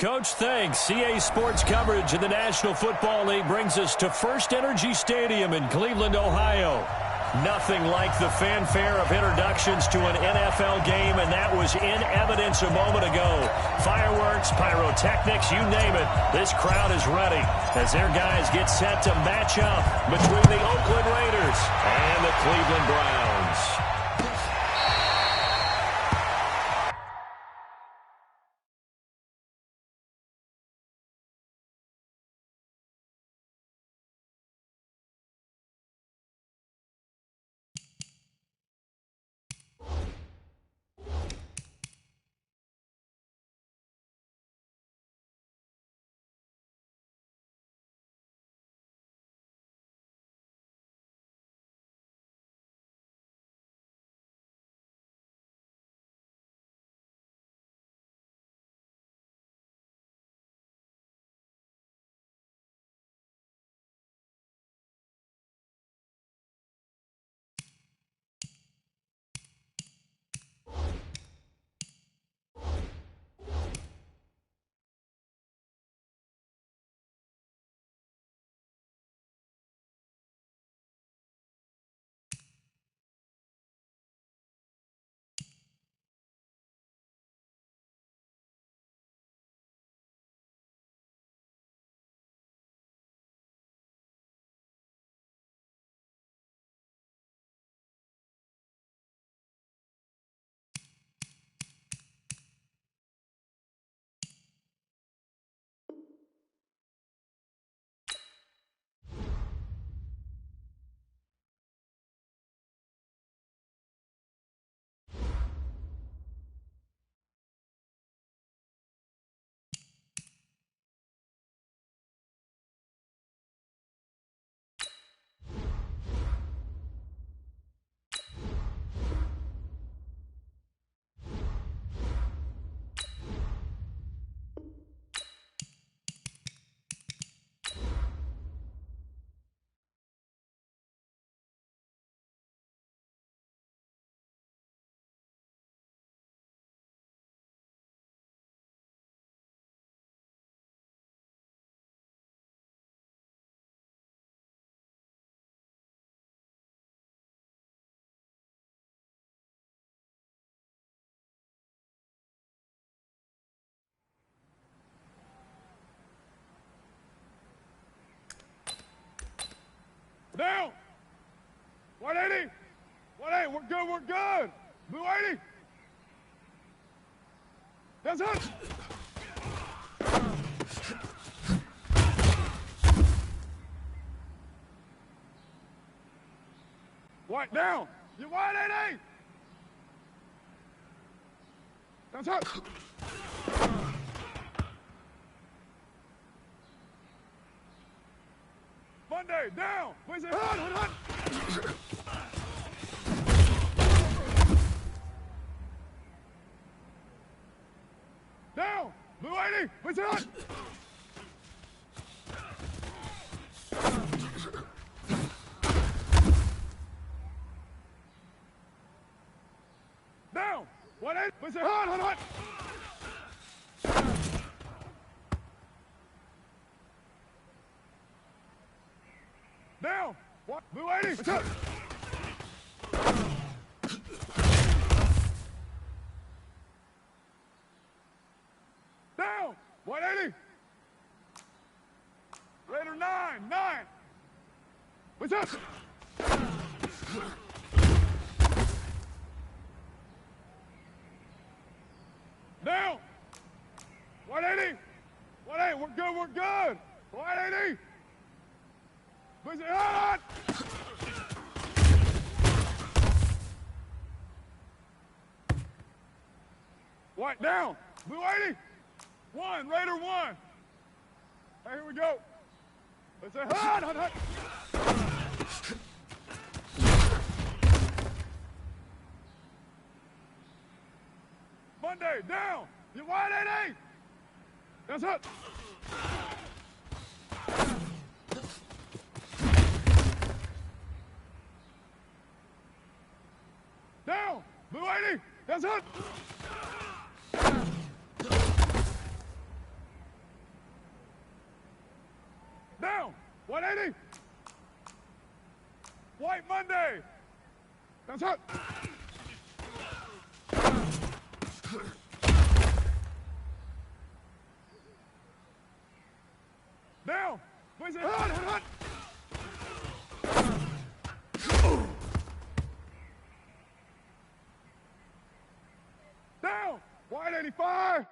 Coach. Thanks. CA Sports coverage in the National Football League brings us to First Energy Stadium in Cleveland, Ohio. Nothing like the fanfare of introductions to an NFL game, and that was in evidence a moment ago. Fireworks, pyrotechnics, you name it. This crowd is ready as their guys get set to match up between the Oakland Raiders and the Cleveland Browns. Down. 180. 180. We're good. We're good. Blue 80. That's it. White down. You 180. That's it. Monday, down. Please, hut. Down. Blue 80. Please, hut. Down. 180. Please, hut. Down. What? Blue 80. What's up? Down. 180. Raider 9. What's up? Down. 180. 180. We're good. We're good. 180. Push it hard! White down. Blue 80. 1. Raider 1. Hey, here we go. Let's say hut. Monday down. You 180. That's it. Down! Blue 80! That's it! White Monday. That's it. Down. Please. Down. White 85.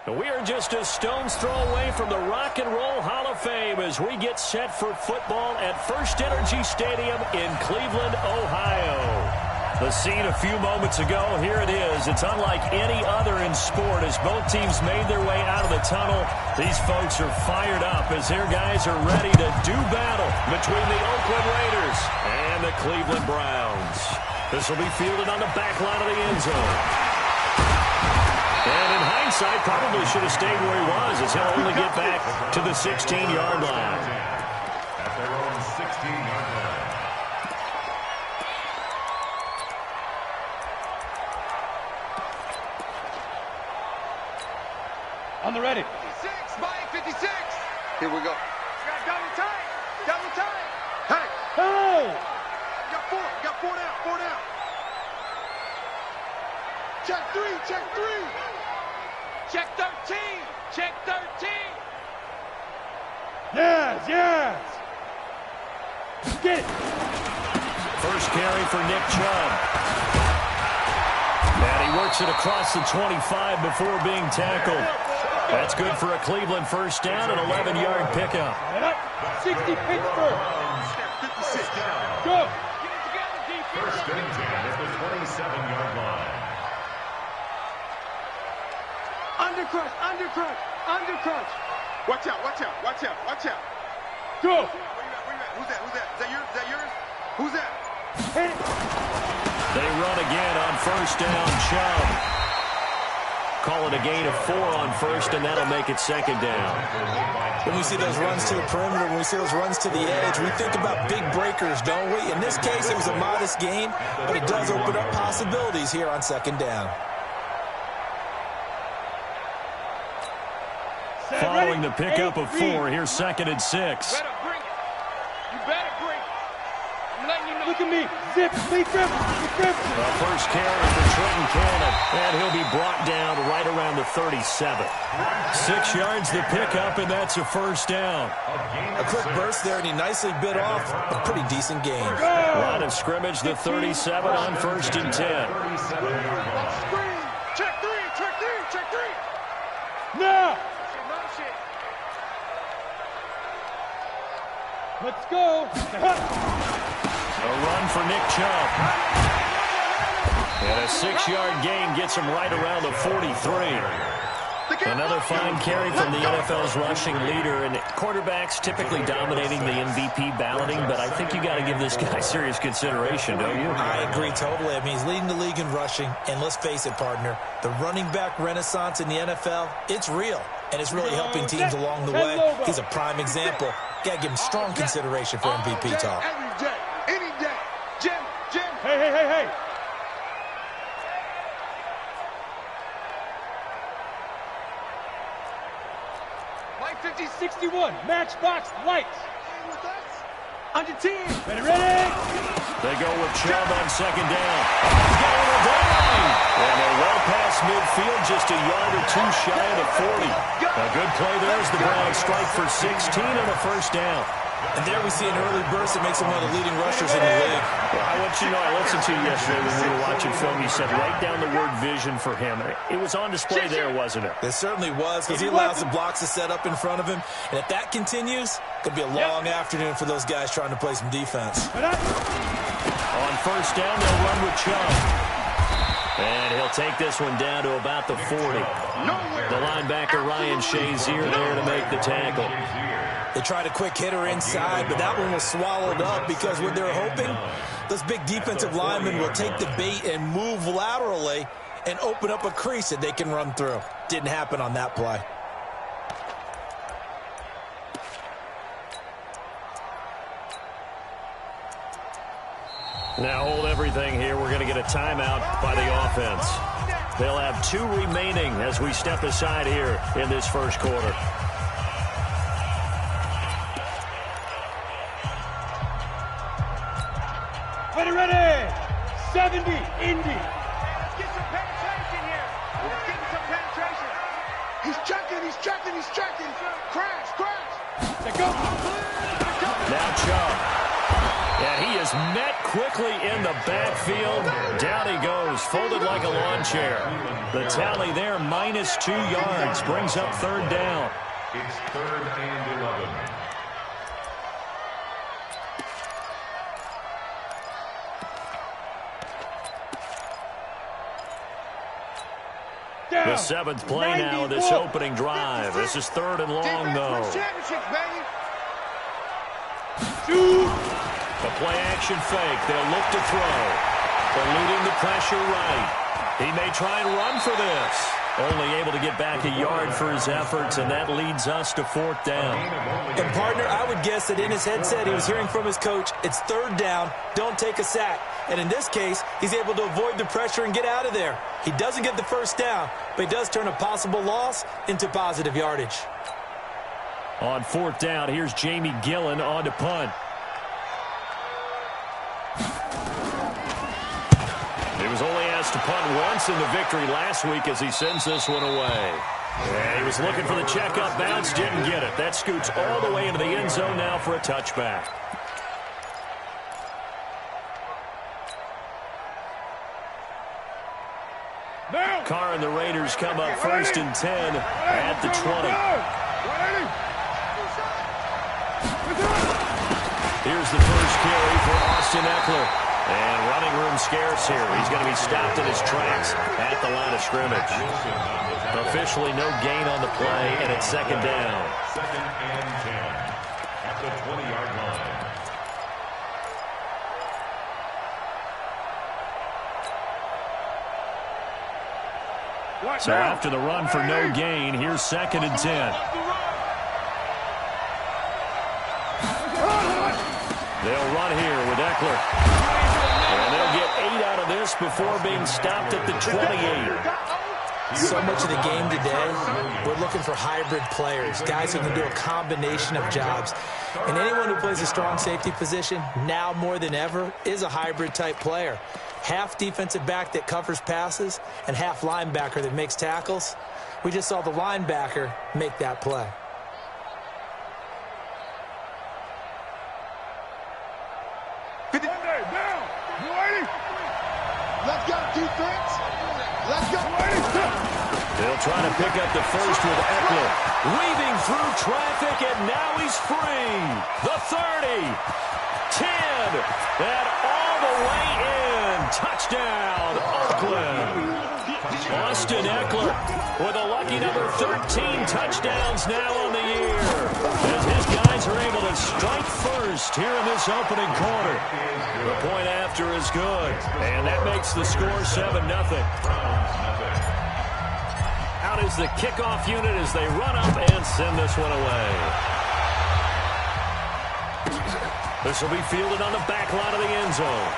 We are just a stone's throw away from the Rock and Roll Hall of Fame as we get set for football at First Energy Stadium in Cleveland, Ohio. The scene a few moments ago, here it is. It's unlike any other in sport as both teams made their way out of the tunnel. These folks are fired up as their guys are ready to do battle between the Oakland Raiders and the Cleveland Browns. This will be fielded on the back line of the end zone. And in hindsight, probably should have stayed where he was as he'll only get back to the 16-yard line. At their own 16-yard line. On the ready. 56, Mike, 56. Here we go. Double tight. Double tight. Hey. Hey. Got four down. Check three. Check 13. Check 13. Yes. Get it. First carry for Nick Chubb. And he works it across the 25 before being tackled. That's good for a Cleveland first down, an 11-yard pickup. 60 Pittsburgh. 56 down. Go. First and 10 at the 27-yard line. Undercrush. Watch out. Go. Where you at? Who's that? Is that yours? Who's that? Hit it. They run again on first down. Chubb. Call it a gain of 4 on first, and that'll make it second down. When we see those runs to the perimeter, when we see those runs to the edge, we think about big breakers, don't we? In this case, it was a modest gain, but it does open up possibilities here on second down. Following the pickup of 4, here's second and 6. You better bring it. I'm letting you know. Look at me. Zip. Lee Griffin. First carry for Trenton Cannon, and he'll be brought down right around the 37. 6 yards the pickup, and that's a first down. A quick burst there, and he nicely bit off a pretty decent gain. Line of scrimmage, the 37 on first and 10. Check three. Now. Let's go. A run for Nick Chubb. And a 6-yard gain gets him right around the 43. Another fine carry from the NFL's rushing leader, and quarterbacks typically dominating the MVP balloting, but I think you got to give this guy serious consideration, don't you? I agree totally. I mean, he's leading the league in rushing, and let's face it, partner, the running back renaissance in the NFL, it's real, and it's really helping teams along the way. He's a prime example. Got to give him strong consideration for MVP talk. Every day, any day. Jim. Hey. Mike 50, 61. Matchbox lights. Under 10. Ready. They go with Chubb on second down. Gain of 9. And they're well past midfield, just a yard or 2 shy of the 40. A good play there as the Browns strike for 16 on a first down. And there we see an early burst that makes him one of the leading rushers in the league. I want you to know, I listened to you yesterday when we were watching film. You said write down the word vision for him. It was on display there, wasn't it? It certainly was, because he allows the blocks to set up in front of him. And if that continues, it could be a long afternoon for those guys trying to play some defense. On first down, they'll run with Chubb. And he'll take this one down to about the 40. The linebacker, Ryan Shazier, there to make the tackle. They tried a quick hitter inside, but that one was swallowed up because what they're hoping, those big defensive linemen will take the bait and move laterally and open up a crease that they can run through. Didn't happen on that play. Now hold everything here. We're going to get a timeout by the offense. They'll have 2 remaining as we step aside here in this first quarter. Ready. 70, Indy. Let's get some penetration here. Let's get some penetration. He's checking. Crash. Let's go. Now Chubb. And he is met quickly in the backfield. Down he goes, folded like a lawn chair. The tally there, -2 yards, brings up 3rd down. It's 3rd and 11. The 7th play now of this opening drive. This is 3rd and long, though. The play-action fake. They'll look to throw. Eluding the pressure right. He may try and run for this. Only able to get back a yard for his efforts, and that leads us to 4th down. And, partner, I would guess that in his headset he was hearing from his coach, it's 3rd down, don't take a sack. And in this case, he's able to avoid the pressure and get out of there. He doesn't get the 1st down, but he does turn a possible loss into positive yardage. On 4th down, here's Jamie Gillen on to punt. He was only asked to punt once in the victory last week as he sends this one away. And he was looking for the checkup bounce, didn't get it. That scoots all the way into the end zone now for a touchback. Carr and the Raiders come up 1st and 10 at the 20. Here's the first carry for Austin Eckler. And running room scarce here. He's going to be stopped in his tracks at the line of scrimmage. Officially no gain on the play, and it's 2nd down. 2nd and 10 at the 20-yard line. So after the run for no gain, here's 2nd and 10. They'll run here with Eckler. And they'll get 8 out of this before being stopped at the 28. So much of the game today, we're looking for hybrid players, guys who can do a combination of jobs. And anyone who plays a strong safety position, now more than ever, is a hybrid-type player. Half defensive back that covers passes and half linebacker that makes tackles. We just saw the linebacker make that play. Let's go, defense. Let's go. They'll try to pick up the first with Eckler. Weaving through traffic, and now he's free. The 30, 10, and all the way in. Touchdown, Oakland. Austin Eckler with a lucky number 13 touchdowns now on the year. As his guys are able to strike first here in this opening quarter. The point after is good, and that makes the score 7-0. Out is the kickoff unit as they run up and send this one away. This will be fielded on the back line of the end zone.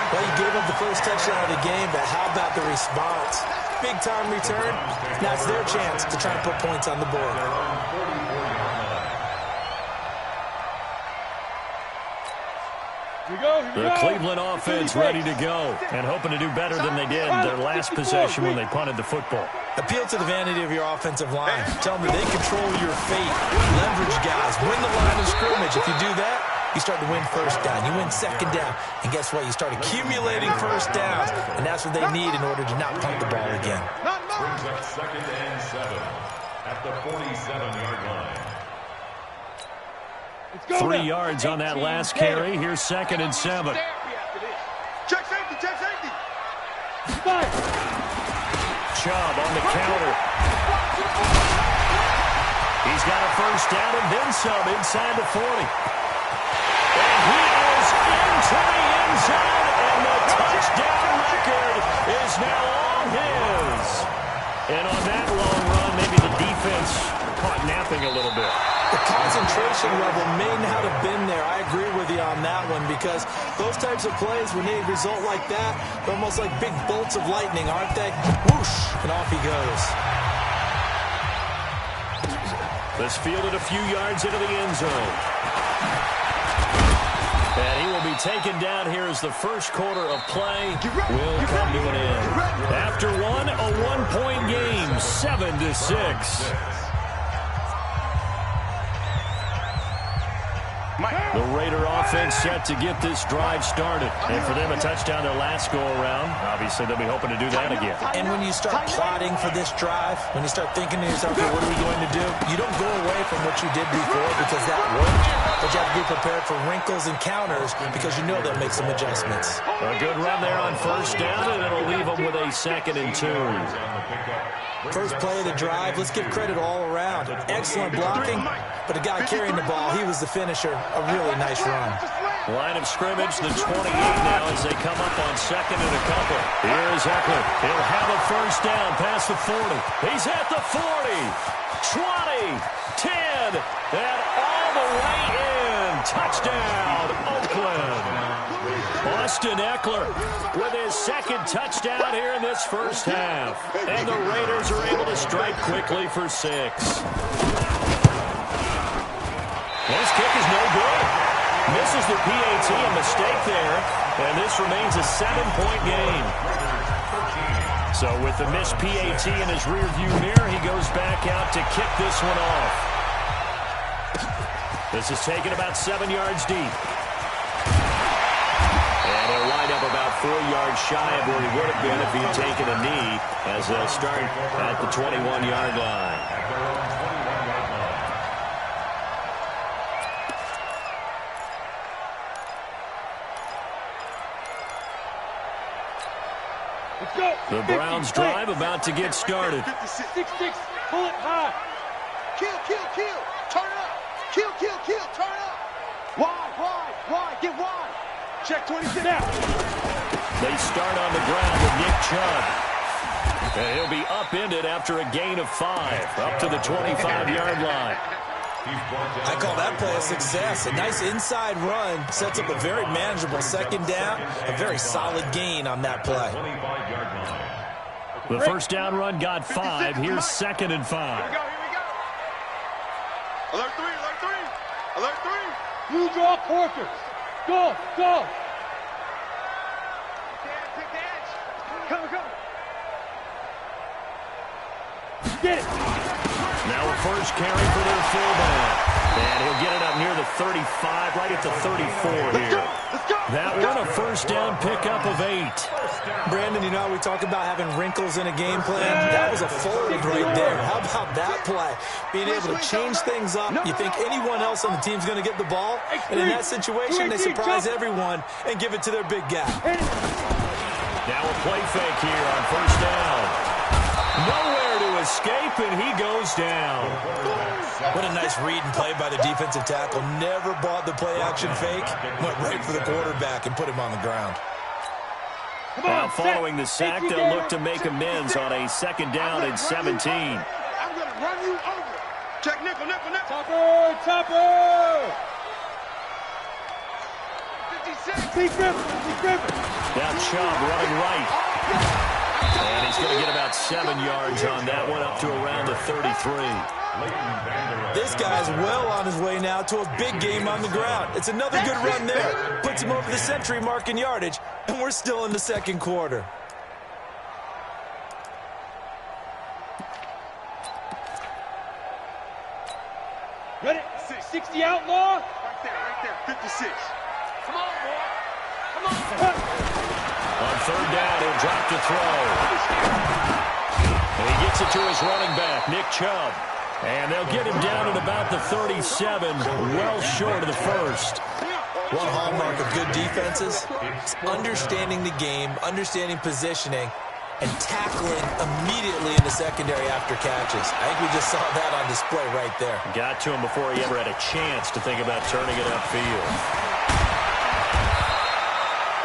Well, you gave up the first touchdown of the game, but how about the response? Big-time return. Now it's their chance to try and put points on the board. The Cleveland offense ready to go and hoping to do better than they did their last possession when they punted the football. Appeal to the vanity of your offensive line. Tell them that they control your fate. Leverage guys. Win the line of scrimmage. If you do that, you start to win 1st down. You win 2nd down. And guess what? You start accumulating 1st downs. And that's what they need in order to not punt the ball again. Brings up 2nd and 7 at the 47-yard line. 3 yards on that last carry. Here's 2nd and 7. Check safety, check safety. Chubb on the counter. He's got a 1st down and then some inside the 40. And he is into the end zone, and the touchdown record is now all his. And on that long run, maybe the defense caught napping a little bit. The concentration level may not have been there. I agree with you on that one because those types of plays, when they result like that, they're almost like big bolts of lightning, aren't they? Whoosh, and off he goes. This fielded a few yards into the end zone. And he will be taken down here as the first quarter of play will come to an end. After one, a one-point game, 7-6. The Raider offense set to get this drive started. And for them, a touchdown their last go-around. Obviously, they'll be hoping to do that again. And when you start plotting for this drive, when you start thinking to yourself, okay, what are we going to do? You don't go away from what you did before because that worked. But you have to be prepared for wrinkles and counters because you know they'll make some adjustments. A good run there on first down, and it'll leave them with a 2nd and 2. First play of the drive, let's give credit all around. Excellent blocking, but the guy carrying the ball, he was the finisher. A really nice run. Line of scrimmage, the 28 now as they come up on 2nd and a couple. Here's Eckler. He'll have a first down past the 40. He's at the 40, 20, 10, and all the way in. Touchdown, Oakland. Austin Eckler with his 2nd touchdown here in this first half. And the Raiders are able to strike quickly for 6. This kick is no good. Misses the PAT, a mistake there. And this remains a 7-point game. So with the missed PAT in his rearview mirror, he goes back out to kick this one off. This is taken about 7 yards deep. And he'll wind up about 4 yards shy of where he would have been if he had taken a knee, as they'll start at the 21-yard line. Let's go. The Browns drive about to get started. 6-6. Pull it high. Kill, kill, kill. Turn it up. Kill, kill, kill. Turn it up. Wide. Get wide. Check 26 out. They start on the ground with Nick Chubb. And he'll be upended after a gain of 5, up to the 25-yard line. I call that play a success. A nice inside run sets up a very manageable 2nd down. A very solid gain on that play. The first down run got 5. Here's 2nd and 5. Here we go. Alert 3. Alert 3. Blue draw quarters. Go. Pick the edge. Come. Get it. Now a first carry for their fullback. And he'll get it up near the 35, right at the 34 here. That one a first down pickup of 8. Brandon, you know how we talk about having wrinkles in a game plan? That was a fold right there. How about that play? Being able to change things up. You think anyone else on the team's going to get the ball? And in that situation, they surprise everyone and give it to their big guy. Now a play fake here on first down. Nowhere to escape, and he goes down. What a nice read and play by the defensive tackle. Never bought the play-action fake. Went right for the quarterback and put him on the ground. Now following the sack, they'll look to make amends on a 2nd down and 17. I'm going to run you over. Check nickel. Topper. 56. Big Griffin. Now Chubb running right. And he's going to get about 7 yards on that one, up to around the 33. This guy's well on his way now to a big game on the ground. It's another good run there. Puts him over the century mark in yardage, and we're still in the 2nd quarter. Ready? 60 outlaw. Right there. 56. Come on, boy. Come on. On 3rd down, he'll drop to throw. And he gets it to his running back, Nick Chubb. And they'll get him down at about the 37, well short of the first. One hallmark of good defenses is understanding the game, understanding positioning, and tackling immediately in the secondary after catches. I think we just saw that on display right there. Got to him before he ever had a chance to think about turning it upfield.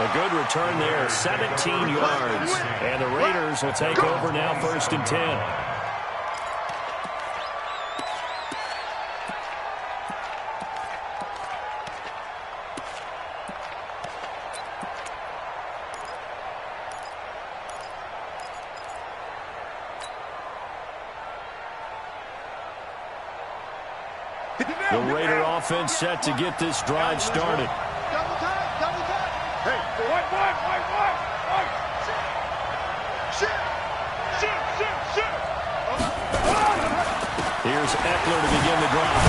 A good return there, 17 yards. And the Raiders will take over now, 1st and 10. The Raider offense set to get this drive started. Double time. Hey, white. Shit. Here's Eckler to begin the drive.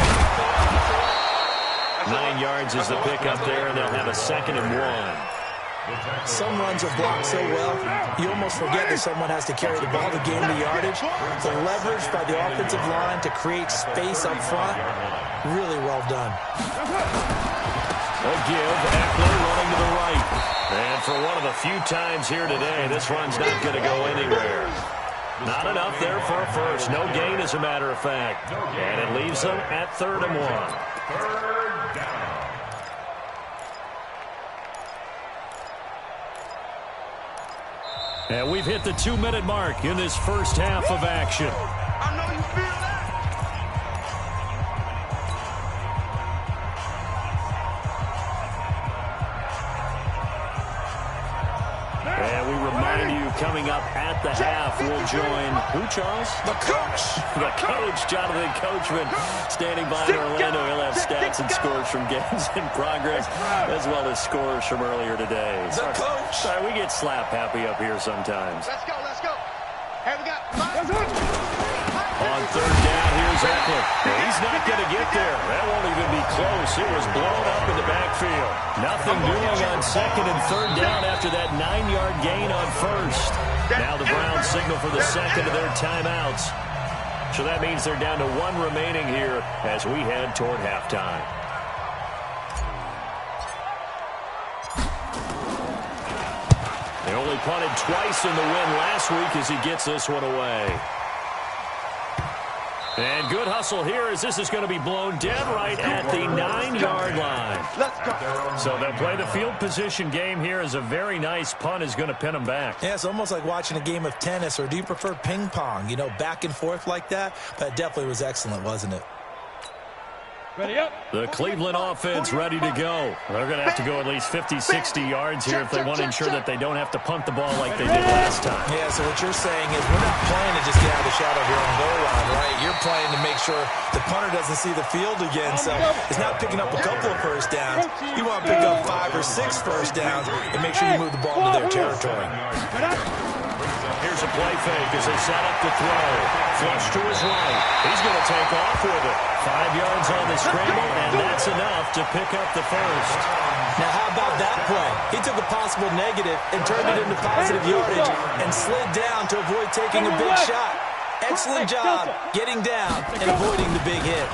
9 yards is the pickup there, and they'll have a 2nd and 1. Some runs are blocked so well, you almost forget that someone has to carry the ball to gain the yardage. The leverage by the offensive line to create space up front, really well done. A give, Eckler running to the right. And for one of the few times here today, this run's not going to go anywhere. Not enough there for a first. No gain, as a matter of fact. And it leaves them at 3rd and 1. 3rd down. And we've hit the 2-minute mark in this first half of action. I know you feel that. And we remind you, coming up at the half, we'll join who, Charles? The coach. The coach, Jonathan Coachman, standing by in Orlando. He'll have stats and scores from games in progress, as well as scores from earlier today. The coach. Sorry, we get slap happy up here sometimes. Let's go, let's go. Hey, we got On 3rd down, here's Eckler. He's not going to get there. That won't even be close. It was blown up in the backfield. Nothing doing on 2nd and 3rd down after that 9-yard gain on 1st. Now the Browns signal for the 2nd of their timeouts. So that means they're down to 1 remaining here as we head toward halftime. They only punted twice in the win last week as he gets this one away. And good hustle here as this is going to be blown dead right at the 9-yard line. Let's go. So they'll play the field position game here as a very nice punt is going to pin them back. Yeah, it's almost like watching a game of tennis, or do you prefer ping pong? You know, back and forth like that? But it definitely was excellent, wasn't it? Ready up. The Cleveland offense ready to go. They're going to have to go at least 50, 60 yards here if they want to ensure that they don't have to punt the ball like they did last time. Yeah, so what you're saying is we're not playing to just get out of the shadow of your own goal line, right? You're playing to make sure the punter doesn't see the field again. So it's not picking up a couple of first downs. You want to pick up 5 or 6 first downs and make sure you move the ball into their territory. Here's a play fake as they set up to throw. Flush to his right. He's going to take off with it. 5 yards on the scramble, and that's enough to pick up the first. Now, how about that play? He took a possible negative and turned it into positive yardage and slid down to avoid taking a big shot. Excellent job getting down and avoiding the big hit.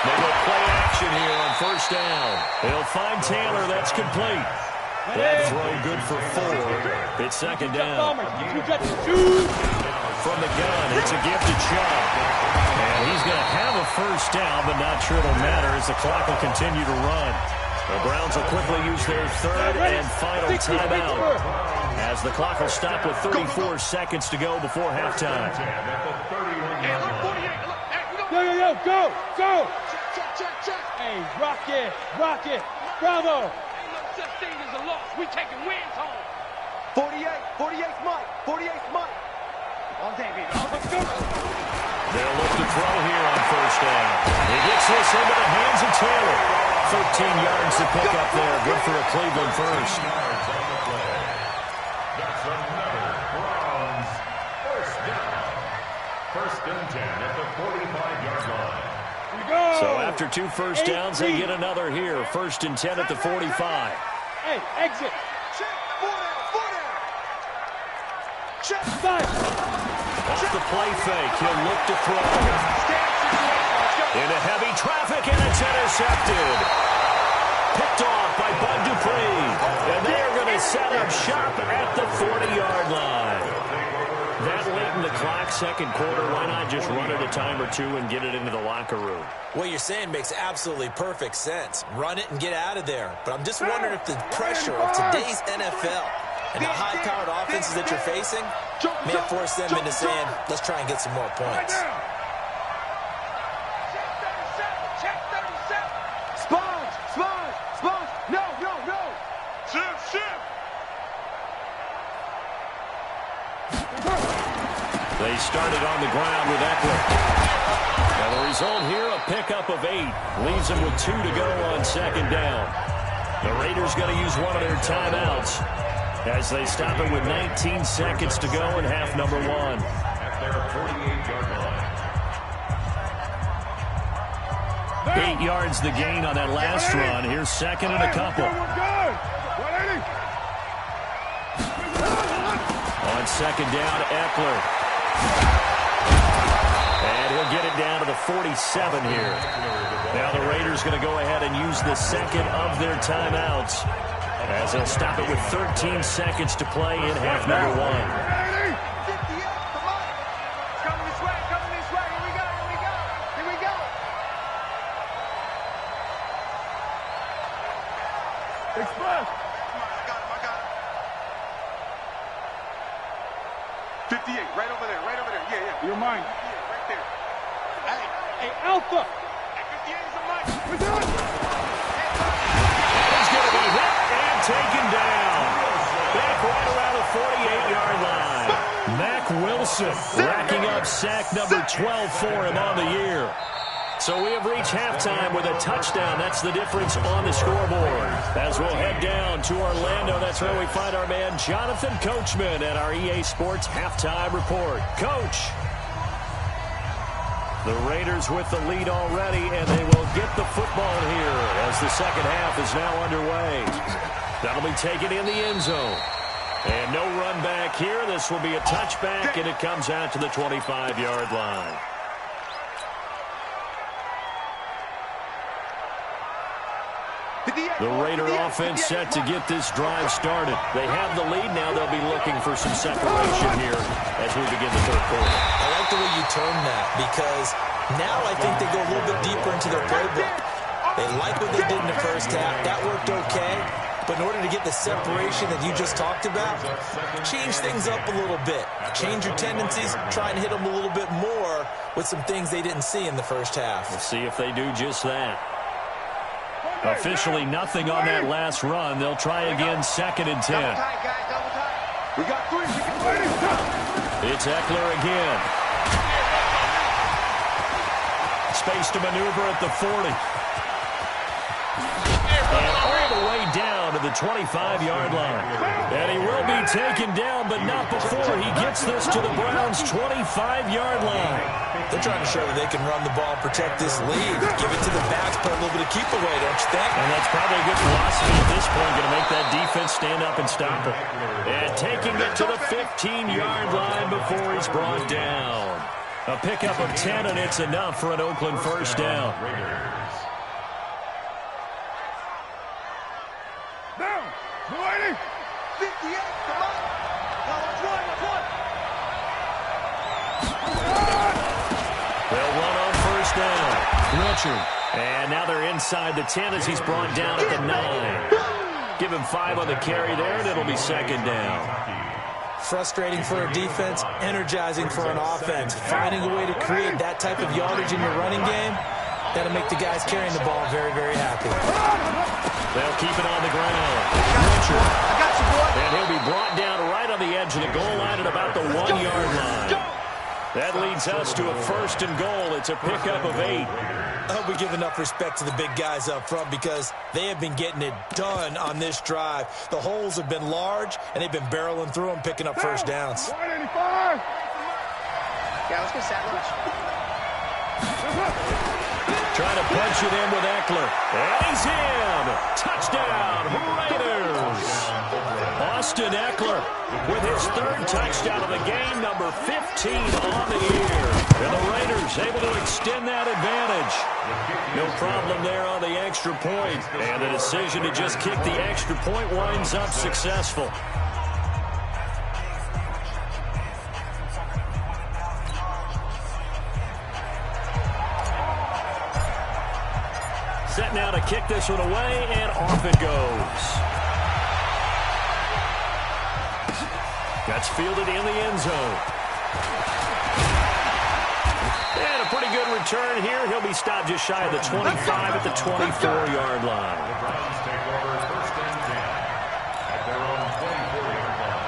They go play action here on 1st down. They'll find Taylor. That's complete. That throw good for 4. It's 2nd down. From the gun, it's a gift to Chubb. And he's going to have a first down, but not sure it'll matter as the clock will continue to run. The Browns will quickly use their 3rd and final timeout as the clock will stop with 34 seconds to go before halftime. Yo, go, go. Hey, rock it, bravo. Such thing as a loss. We taking wins home. 48's Mike. 48's Mike. On David. Let's go. They'll look to throw here on 1st down. He gets this into the hands of Taylor. 13 yards to pick up there. Good for a Cleveland first. That's another Browns first down. 1st and 10 at the 45-yard line. So after 2 first downs, they get another here. 1st and 10 at the 45. Hey, exit. Check. 4 down. Check. Off the play fake, he'll look to throw. Into heavy traffic, and it's intercepted. Picked off by Bud Dupree. And they are going to set up shop at the 40-yard line. That late in the clock, 2nd quarter, why not just run it a time or 2 and get it into the locker room? What you're saying makes absolutely perfect sense. Run it and get out of there. But I'm just wondering if the pressure of today's NFL and the high-powered offenses that you're facing may have forced them into saying, let's try and get some more points. Check 37. Sponge. No. Shift. They started on the ground with Eckler. And the result here, a pickup of 8. Leaves them with 2 to go on 2nd down. The Raiders going to use one of their timeouts as they stop it with 19 seconds to go in half number 1. At their 48-yard line. 8 yards the gain on that last run. Here's second and a couple. On second down, Eckler. And he'll get it down to the 47 here. Now the Raiders going to go ahead and use the second of their timeouts, as they'll stop it with 13 seconds to play in half number 1. Express. 58, right over there, right over there. Yeah. You're mine. Right there. Hey, Alpha. 58 is a mine. We're done. He's going to be hit and taken down. Back right around the 48-yard line. Mac Wilson racking up sack number 12 for him on the year. So we have reached halftime with a touchdown. That's the difference on the scoreboard. As we'll head down to Orlando, that's where we find our man Jonathan Coachman at our EA Sports Halftime Report. Coach. The Raiders with the lead already, and they will get the football here as the second half is now underway. That'll be taken in the end zone. And no run back here. This will be a touchback, and it comes out to the 25-yard line. The Raider offense set to get this drive started. They have the lead now. They'll be looking for some separation here as we begin the third quarter. I like the way you term that, because now I think they go a little bit deeper into their playbook. They like what they did in the first half. That worked okay. But in order to get the separation that you just talked about, change things up a little bit. Change your tendencies. Try and hit them a little bit more with some things they didn't see in the first half. We'll see if they do just that. Officially nothing on that last run. They'll try again, second and 10. Double tight, guys, double tight. We got 3. It's Eckler again. Space to maneuver at the 40. And all the way down to the 25-yard line. And he will be taken down, but not before he gets this to the Browns' 25-yard line. They're trying to show that they can run the ball, protect this lead, give it to the backs, play a little bit of keep away, don't you think? And that's probably a good philosophy at this point, going to make that defense stand up and stop it. And taking it to the 15-yard line before he's brought down. A pickup of 10, and it's enough for an Oakland first down. Down. 280. 58, come on. Now let's run. They'll run on first down. Richard. And now they're inside the 10 as he's brought down at the 9. Give him 5 on the carry there, and it'll be second down. Frustrating for a defense, energizing for an offense. Finding a way to create that type of yardage in your running game, that'll make the guys carrying the ball very, very happy. They'll keep it on the ground. Richard. I got you, boy. And he'll be brought down right on the edge of the goal line at about the 1-yard line. That leads us to a first and goal. It's a pickup of 8. I hope we give enough respect to the big guys up front, because they have been getting it done on this drive. The holes have been large, and they've been barreling through them, picking up first downs. 185. Yeah, let's get sandwich. Trying to punch it in with Eckler. And he's in. Touchdown, Raiders. Austin Eckler with his 3rd touchdown of the game, number 15 on the year. And the Raiders able to extend that advantage. No problem there on the extra point. And the decision to just kick the extra point winds up successful. Set now to kick this one away, and off it goes. That's fielded in the end zone. And a pretty good return here. He'll be stopped just shy of the 25 at the 24-yard line. The Browns take over first and 10 at their own 24-yard line.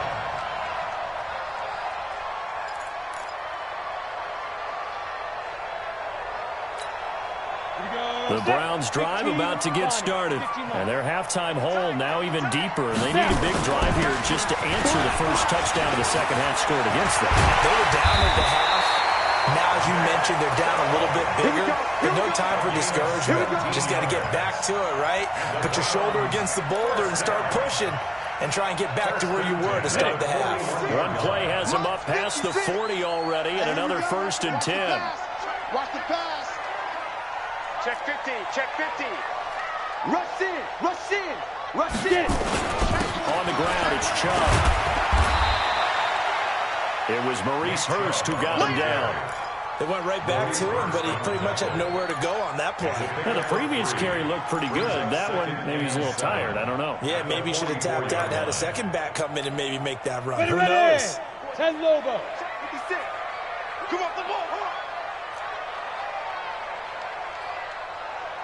The Browns drive about to get started. And their halftime hole now even deeper. And they need a big drive here just to answer the first touchdown of the second half scored against them. They were down at the half. Now, as you mentioned, they're down a little bit bigger, but no time for discouragement. Just got to get back to it, right? Put your shoulder against the boulder and start pushing and try and get back to where you were to start the half. One play has him up past the 40 already, and another 1st and 10. Watch the pass. Check 50, check 50. Rush in, rush in, rush in. On the ground, it's Chubb. It was Maurice Hurst who got him down. They went right back to him, but he pretty much had nowhere to go on that play. Well, the previous carry looked pretty good. That one, maybe he's a little tired. I don't know. Yeah, maybe he should have tapped out and had a second back come in and maybe make that run. Ready, Who ready. knows? 10 Lobo. 56. Come off the ball.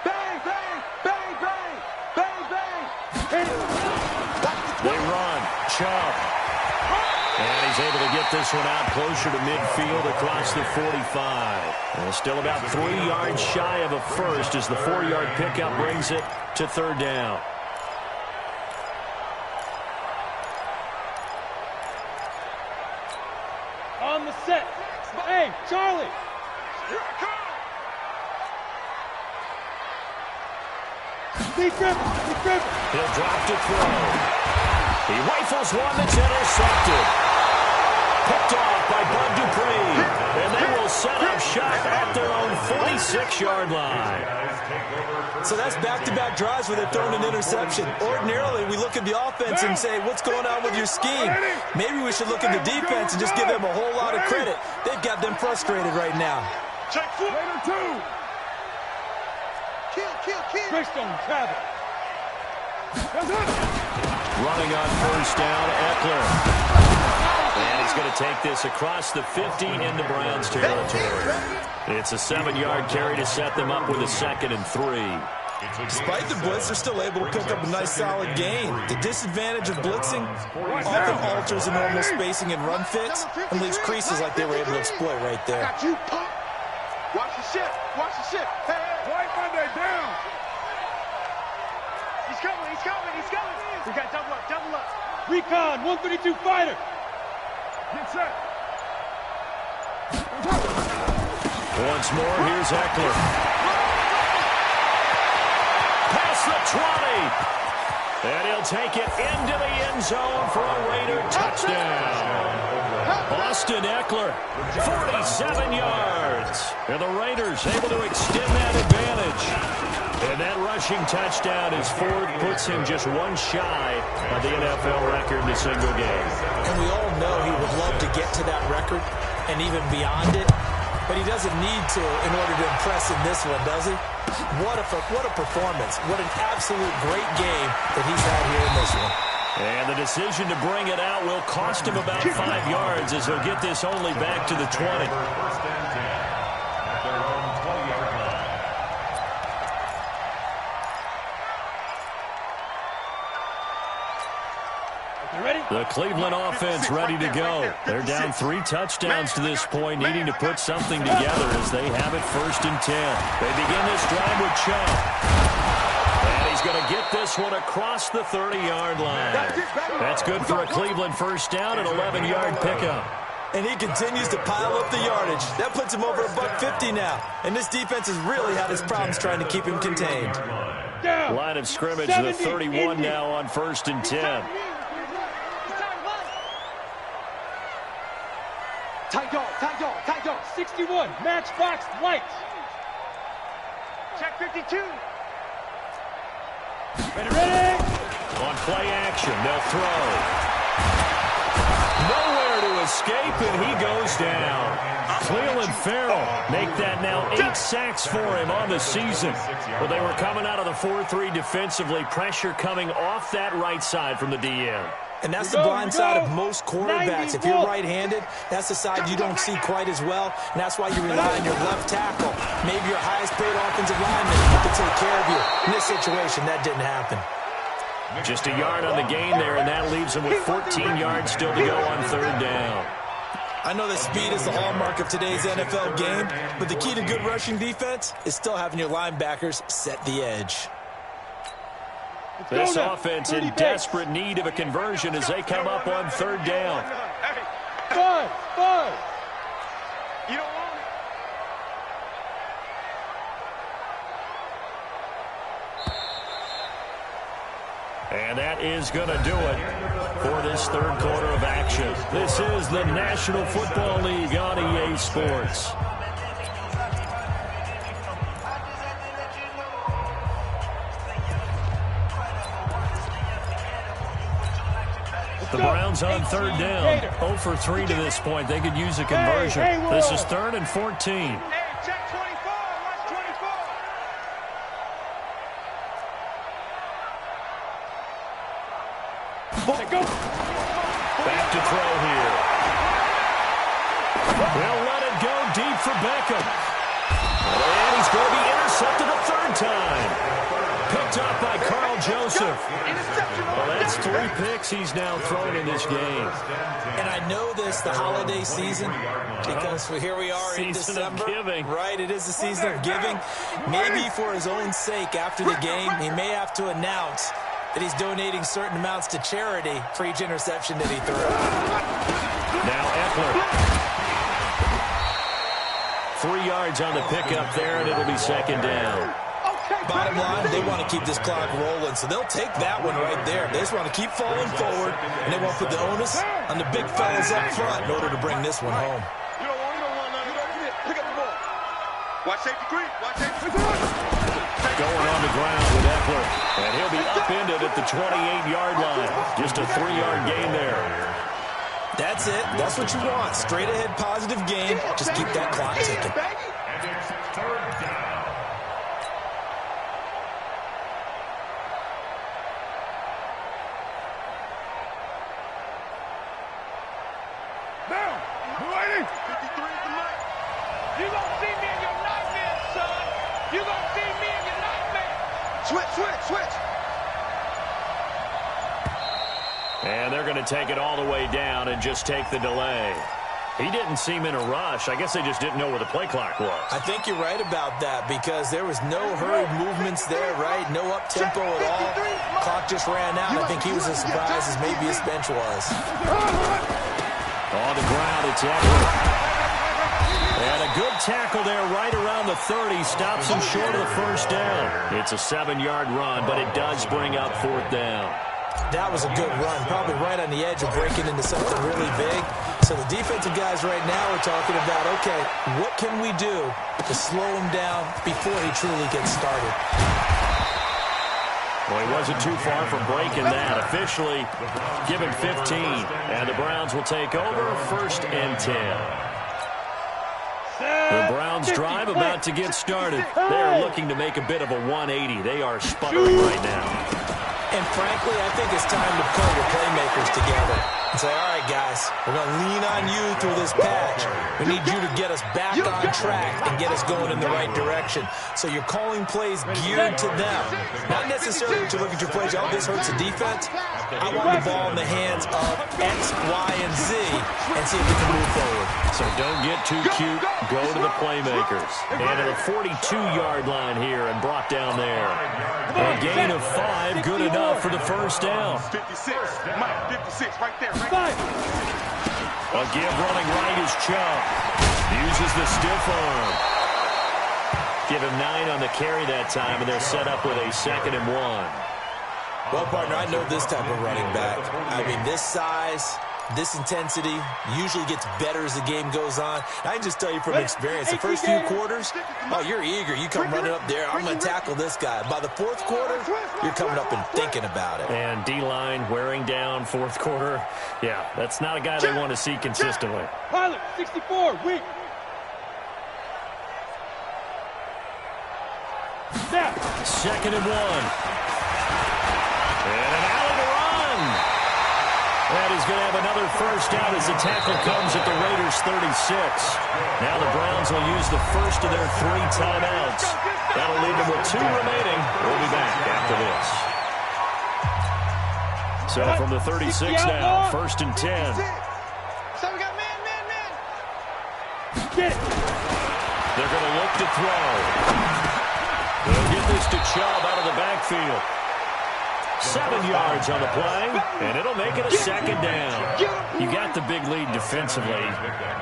Bang, bang, bang, bang, bang, bang. They run. Chubb. And he's able to get this one out closer to midfield across the 45. And still about 3 yards shy of a first as the 4-yard pickup brings it to 3rd down. On the set. Hey, Charlie. Deep dribble, deep dribble. He'll drop to throw. He rifles one that's intercepted. Picked off by Bud Dupree. And they will set up shop at their own 46-yard line. So that's back-to-back drives where they've thrown an interception. Ordinarily, we look at the offense and say, what's going on with your scheme? Maybe we should look at the defense and just give them a whole lot of credit. They've got them frustrated right now. Check 4. Raider 2. Kill. Greystone travel. Running on 1st down, Eckler. And he's going to take this across the 50 into Browns territory. It's a 7-yard carry to set them up with a 2nd and 3. Despite the blitz, they're still able to pick up a nice solid gain. The disadvantage of blitzing often alters the normal spacing and run fits and leaves creases like they were able to exploit right there. Got you, punk. Watch the ship. Watch the ship. Hey, hey. White Monday down. He's coming, he's coming, he's coming. We got double up, double up. Recon, 132 fighter. Get set. Once more, here's Eckler. Past the 20. And he'll take it into the end zone for a Raider touchdown. Austin Eckler, 47 yards. And the Raiders able to extend that advantage. And that rushing touchdown is 4th, puts him just 1 shy of the NFL record in a single game. And we all know he would love to get to that record and even beyond it, but he doesn't need to in order to impress in this one, does he? What a performance. What an absolute great game that he's had here in this one. And the decision to bring it out will cost him about 5 yards as he'll get this only back to the 20. 1st and 10 at their own 20-yard line. The Cleveland offense ready to go. They're down 3 touchdowns to this point, needing to put something together as they have it 1st and 10. They begin this drive with Chubb. And he's going to get this one across the 30-yard line. That's good for a Cleveland 1st down and 11-yard pickup. And he continues to pile up the yardage. That puts him over $150 now. And this defense has really had its problems trying to keep him contained. Line of scrimmage, the 31 now on 1st and 10. Tight dog. 61, matchbox lights. Check 52. Ready. On play action, they'll throw. Nowhere to escape, and he goes down. Cleveland Farrell make that now 8 sacks for him on the season. Well, they were coming out of the 4-3 defensively. Pressure coming off that right side from the DM. And that's the blind side of most quarterbacks. If you're right-handed, that's the side you don't see quite as well, and that's why you rely on your left tackle. Maybe your highest-paid offensive lineman to take care of you. In this situation, that didn't happen. Just a yard on the gain there, and that leaves him with 14 yards still to go on 3rd down. I know that speed is the hallmark of today's NFL game, but the key to good rushing defense is still having your linebackers set the edge. This offense in desperate need of a conversion as they come up on 3rd down. Five. You don't want it. And that is going to do it for this third quarter of action. This is the National Football League on EA Sports. The Browns on third down. 0 for 3 to this point. They could use a conversion. This is 3rd and 14. Hey, check 24. Watch 24. Back to throw here. They'll let it go deep for Beckham. And he's going to be intercepted a third time. Picked up by Carl Joseph. Well, that's 3 picks he's now thrown in this game. And I know this, the holiday season, because here we are in December. Season of giving. Right, it is the season of giving. Maybe for his own sake after the game, he may have to announce that he's donating certain amounts to charity for each interception that he threw. Now Eckler. 3 yards on the pickup there, and it'll be 2nd down. Bottom line, they want to keep this clock rolling, so they'll take that one right there. They just want to keep falling forward, and they want to put the onus on the big fellas up front in order to bring this one home. You don't want none. Pick up the ball. Watch safety creep. Watch safety creep. Going on the ground with Eckler, and he'll be upended at the 28-yard line. Just a 3-yard gain there. That's it. That's what you want. Straight ahead positive game. Just keep that clock ticking. And it's 3rd down. Down. Blue 80. 53 is the mic. You gonna see me in your nightmare, son. You gonna see me in your nightmare. Switch. And they're going to take it all the way down and just take the delay. He didn't seem in a rush. I guess they just didn't know where the play clock was. I think you're right about that because there was no hurried movements there, right? No up-tempo at all. Clock just ran out. I think he was as surprised as maybe his bench was. On the ground, it's Eckler. And a good tackle there right around the 30. Stops him short of the first down. It's a 7-yard run, but it does bring up 4th down. That was a good run, probably right on the edge of breaking into something really big. So the defensive guys right now are talking about, okay, what can we do to slow him down before he truly gets started? Well, he wasn't too far from breaking that. Officially given 15, and the Browns will take over 1st and 10. The Browns drive about to get started. They're looking to make a bit of a 180. They are sputtering right now. And frankly, I think it's time to pull your playmakers together and say, all right, guys, we're going to lean on you through this patch. We need you to get us back on track and get us going in the right direction. So you're calling plays geared to them. Not necessarily to look at your plays, oh, this hurts the defense. I want the ball in the hands of X, Y, and Z and see if we can move forward. So don't get too cute. Go to the playmakers. And at a 42-yard line here and brought down there. A gain of 5, good enough for the first down. 56. Mike, 56 right there. A give running right is Chubb. Uses the stiff arm. Give him 9 on the carry that time, and they're set up with a 2nd and 1. Well, partner, I know this type of running back. I mean, this size, this intensity usually gets better as the game goes on. I can just tell you from experience, the first few quarters, oh, you're eager. You come running up there, I'm going to tackle this guy. By the 4th quarter, you're coming up and thinking about it. And D-line wearing down 4th quarter. Yeah, that's not a guy they want to see consistently. Pilot, 64, weak. Snap. 2nd and 1. And an alley to run. And he's going to have another first down as the tackle comes at the Raiders' 36. Now the Browns will use the first of their 3 timeouts. That'll leave them with 2 remaining. We'll be back after this. So from the 36 now, 1st and 10. So we got man. Get it. They're going to look to throw. They'll get this to Chubb out of the backfield. 7 yards on the play, and it'll make it a second down. You got the big lead defensively,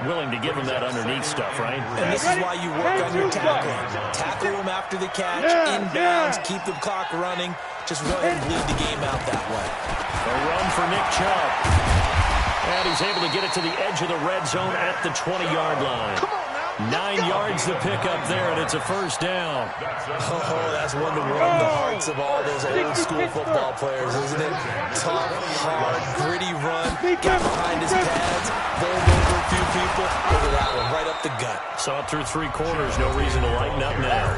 willing to give him that underneath stuff, right? And this is why you work on your tackling. Tackle them after the catch, inbounds, keep the clock running. Just go ahead and bleed the game out that way. A run for Nick Chubb. And he's able to get it to the edge of the red zone at the 20-yard line. 9 yards to pick up there, and it's a first down. Oh, that's one to warm the hearts of all those old-school football players, isn't it? Tough, hard, gritty run, got behind his pads, bowled over a few people, over that one, right up the gut. Saw it through 3 quarters, no reason to lighten up now.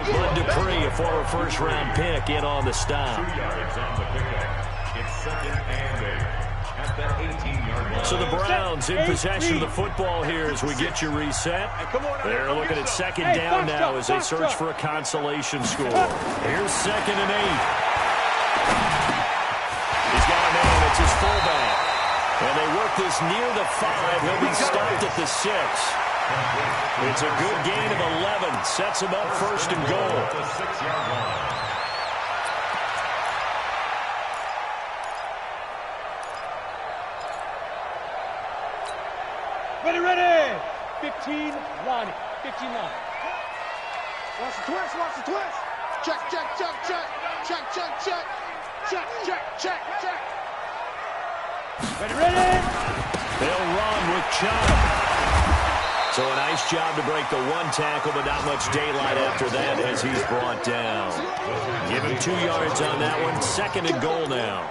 Bud Dupree, a former first-round pick, in on the stop. 2 yards on the pickup. It's second and 8 at the 18-yard line. So the Browns in possession of the football here as we get you reset. They're looking at second down now as they search for a consolation score. Here's second and 8. He's got a man. It's his fullback. And they work this near the 5. He'll be stopped at the 6. It's a good gain of 11. Sets him up first and goal. The 6-yard line. Ready. 15, Lonnie. 15, Lonnie. Watch the twist, watch the twist. Check. Ready. They'll run with Chubb. So a nice job to break the 1 tackle, but not much daylight after that as he's brought down. Give him 2 yards on that one. Second and goal now.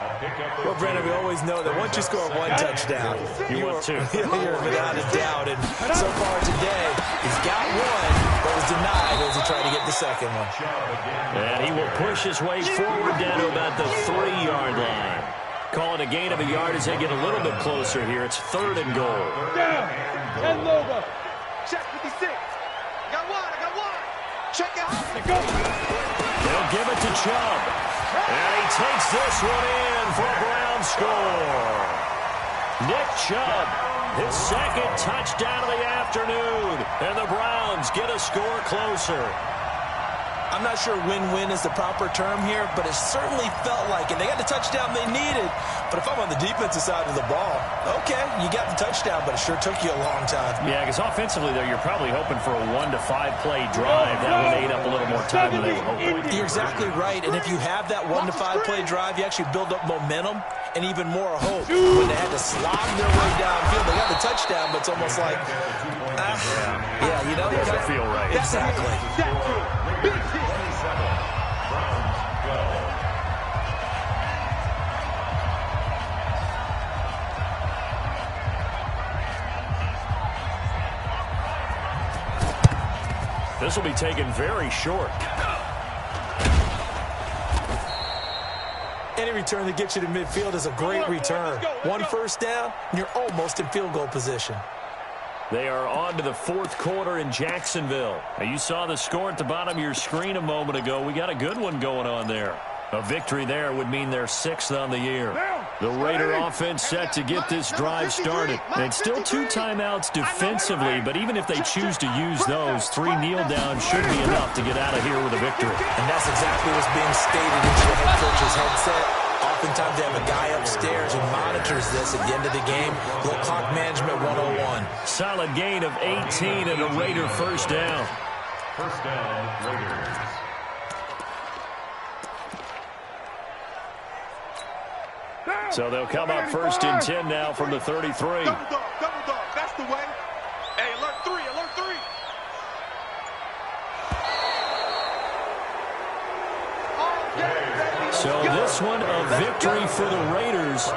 Well, Brandon, we always know that once you score 1 touchdown, You want 2. You're without a doubt. And so far today, he's got 1, but was denied as he tried to get the second one. And he will push his way forward down to about the 3-yard line. Call it a gain of a yard as they get a little bit closer here. It's third and goal. Down. And over. Check 56. I got one. Check out. Go. They'll give it to Chubb. And he takes this one in for a Brown score. Nick Chubb, his second touchdown of the afternoon. And the Browns get a score closer. I'm not sure win-win is the proper term here, but it certainly felt like it. They got the touchdown they needed. But if I'm on the defensive side of the ball, okay, you got the touchdown, but it sure took you a long time. Yeah, because offensively, though, you're probably hoping for a 1 to 5 play drive. That one ate up a little more time than they were hoping. You're exactly right. And if you have that 1 to 5 play drive, you actually build up momentum and even more hope. When they had to slog their way downfield, they got the touchdown, but it's almost like, yeah, you know, Doesn't feel right. Exactly. This will be taken very short. Any return that gets you to midfield is a great return. 1 first down, and you're almost in field goal position. They are on to the 4th quarter in Jacksonville. Now, you saw the score at the bottom of your screen a moment ago. We got a good one going on there. A victory there would mean they're 6th on the year. The Raider offense set to get this drive started. And still 2 timeouts defensively, but even if they choose to use those, 3 kneel downs should be enough to get out of here with a victory. And that's exactly what's being stated into the head coach's headset. Oftentimes they have a guy upstairs who monitors this at the end of the game. Little clock management 101. Solid gain of 18 and a Raider first down. First down, Raiders. So they'll come up first and 10 now from the 33. Double dog. That's the way. Hey, alert 3. So this one a victory for the Raiders.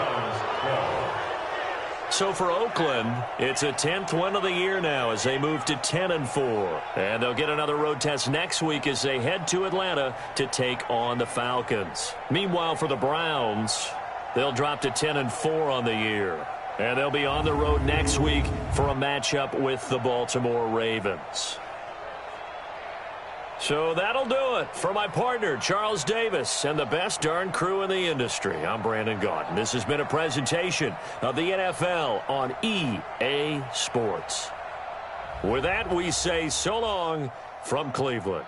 So for Oakland, it's a 10th win of the year now as they move to 10-4. And they'll get another road test next week as they head to Atlanta to take on the Falcons. Meanwhile, for the Browns, they'll drop to 10-4 on the year. And they'll be on the road next week for a matchup with the Baltimore Ravens. So that'll do it for my partner, Charles Davis, and the best darn crew in the industry. I'm Brandon Gaudin. This has been a presentation of the NFL on EA Sports. With that, we say so long from Cleveland.